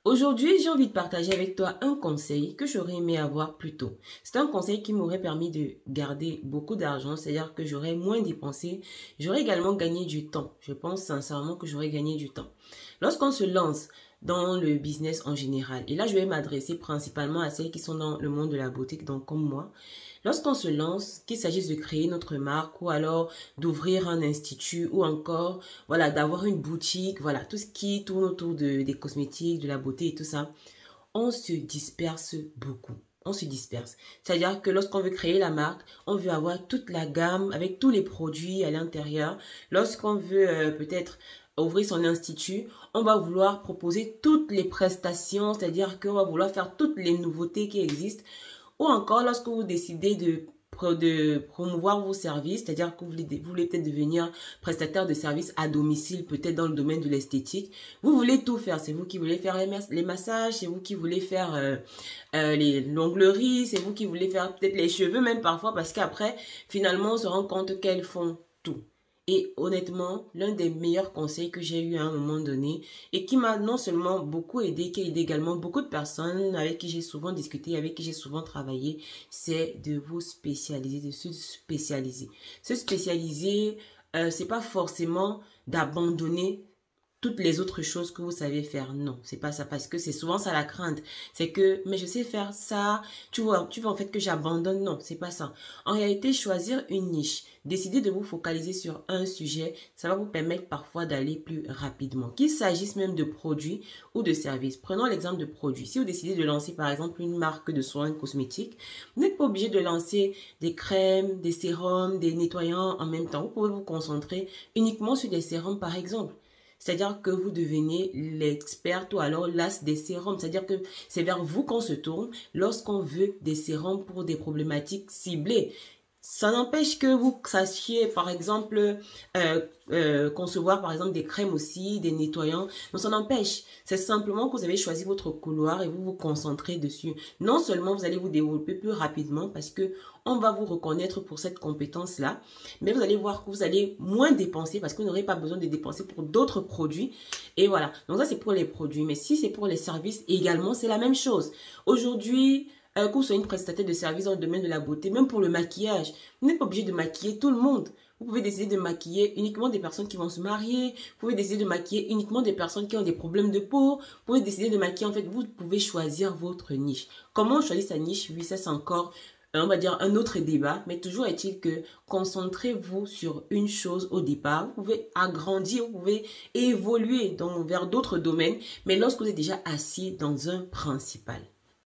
Aujourd'hui, j'ai envie de partager avec toi un conseil que j'aurais aimé avoir plus tôt. C'est un conseil qui m'aurait permis de garder beaucoup d'argent, c'est-à-dire que j'aurais moins dépensé. J'aurais également gagné du temps. Je pense sincèrement que j'aurais gagné du temps. Lorsqu'on se lance dans le business en général, et là je vais m'adresser principalement à celles qui sont dans le monde de la beauté, donc comme moi, lorsqu'on se lance, qu'il s'agisse de créer notre marque ou alors d'ouvrir un institut ou encore, voilà, d'avoir une boutique, voilà, tout ce qui tourne autour des cosmétiques, de la beauté et tout ça, on se disperse beaucoup. On se disperse. C'est-à-dire que lorsqu'on veut créer la marque, on veut avoir toute la gamme avec tous les produits à l'intérieur. Lorsqu'on veut peut-être ouvrir son institut, on va vouloir proposer toutes les prestations, c'est-à-dire qu'on va vouloir faire toutes les nouveautés qui existent. Ou encore, lorsque vous décidez de promouvoir vos services, c'est-à-dire que vous voulez peut-être devenir prestataire de services à domicile, peut-être dans le domaine de l'esthétique, vous voulez tout faire. C'est vous qui voulez faire les massages, c'est vous qui voulez faire les l'onglerie, c'est vous qui voulez faire peut-être les cheveux même parfois, parce qu'après, finalement, on se rend compte qu'elles font tout. Et honnêtement, l'un des meilleurs conseils que j'ai eu à un moment donné et qui m'a non seulement beaucoup aidé, qui a aidé également beaucoup de personnes avec qui j'ai souvent discuté, avec qui j'ai souvent travaillé, c'est de vous spécialiser, de se spécialiser. Se spécialiser, c'est pas forcément d'abandonner toutes les autres choses que vous savez faire. Non, c'est pas ça, parce que c'est souvent ça la crainte. C'est que, mais je sais faire ça, tu vois en fait que j'abandonne. Non, c'est pas ça. En réalité, choisir une niche, décider de vous focaliser sur un sujet, ça va vous permettre parfois d'aller plus rapidement. Qu'il s'agisse même de produits ou de services. Prenons l'exemple de produits. Si vous décidez de lancer par exemple une marque de soins cosmétiques, vous n'êtes pas obligé de lancer des crèmes, des sérums, des nettoyants en même temps. Vous pouvez vous concentrer uniquement sur des sérums par exemple. C'est-à-dire que vous devenez l'experte ou alors l'as des sérums. C'est-à-dire que c'est vers vous qu'on se tourne lorsqu'on veut des sérums pour des problématiques ciblées. Ça n'empêche que vous sachiez, par exemple, concevoir, par exemple, des crèmes aussi, des nettoyants. Donc, ça n'empêche. C'est simplement que vous avez choisi votre couloir et vous vous concentrez dessus. Non seulement vous allez vous développer plus rapidement parce que on va vous reconnaître pour cette compétence-là, mais vous allez voir que vous allez moins dépenser parce que vous n'aurez pas besoin de dépenser pour d'autres produits. Et voilà. Donc, ça, c'est pour les produits. Mais si c'est pour les services également, c'est la même chose. Aujourd'hui, que vous soyez une prestataire de services dans le domaine de la beauté, même pour le maquillage, vous n'êtes pas obligé de maquiller tout le monde. Vous pouvez décider de maquiller uniquement des personnes qui vont se marier. Vous pouvez décider de maquiller uniquement des personnes qui ont des problèmes de peau. Vous pouvez décider de maquiller, en fait, vous pouvez choisir votre niche. Comment on choisit sa niche? Oui, ça c'est encore, on va dire, un autre débat. Mais toujours est-il que concentrez-vous sur une chose au départ. Vous pouvez agrandir, vous pouvez évoluer vers d'autres domaines. Mais lorsque vous êtes déjà assis dans un principal.